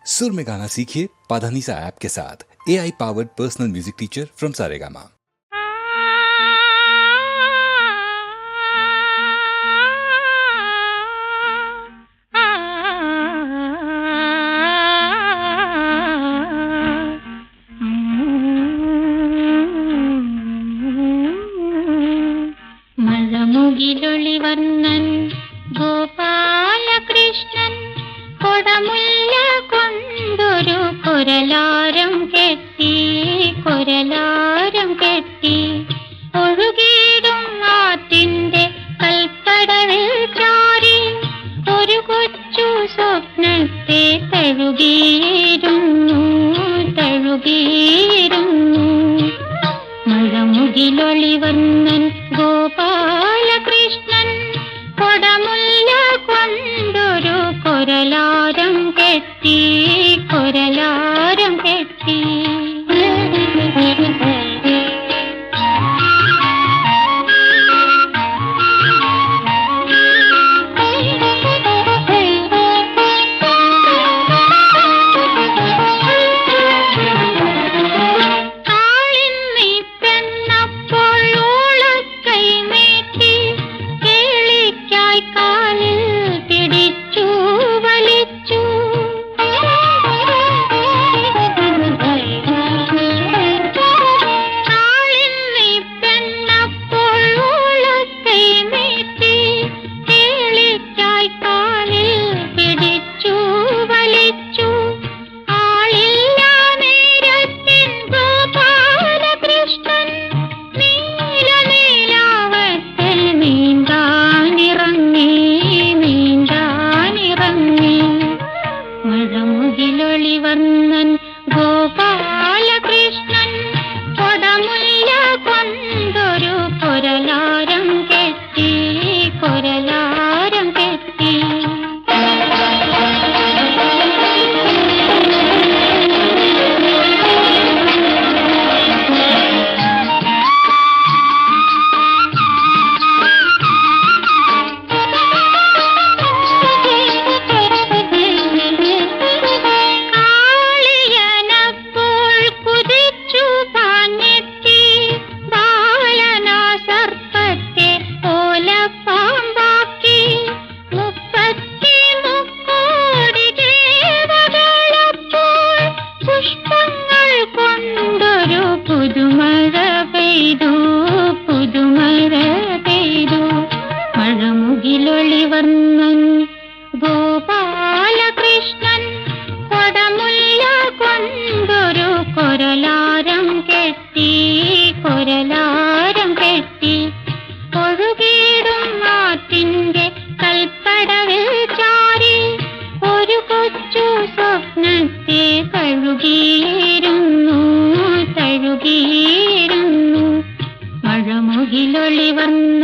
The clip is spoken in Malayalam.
सुर में गाना सीखिए पाधानीसा ऐप के साथ। AI powered personal music teacher from Saregama. മുകിലൊളിവർണ്ണൻ ഗോപാലകൃഷ്ണൻ കൊടമുല്ല കൊണ്ടൊരു കൊരലാരം കെട്ടി ഒഴുകിയിടും ആറ്റിന്റെ കൽപ്പടവിൽ ചാരി ഒരു കൊച്ചു സ്വപ്നത്തെ തഴുകിയിരുന്നു മഴമുകിലൊളിവർണ്ണൻ ഗോപാലകൃഷ്ണൻ കൊടമുല്ല കൊണ്ടൊരു കൊരലാരം കെട്ടി മഴമുകിലൊളിവർണ്ണൻ ഗോപാലകൃഷ്ണൻ കൊടമുല്ല കൊണ്ടൊരു കൊരലാരം കെട്ടി പുതുമഴ പെയ്തു മഴമുകിലൊളിവർണ്ണൻ ഗോപാലകൃഷ്ണൻ കൊടമുല്ല കൊണ്ടൊരു കൊരലാരം കെട്ടി ഒഴുകിയിടും ആറ്റിന്റെ കൽപ്പടവിൽ ചാരി ഒരു കൊച്ചു സ്വപ്നത്തെ തഴുകിയിരുന്നു മഴമുകിലൊളിവർണ്ണൻ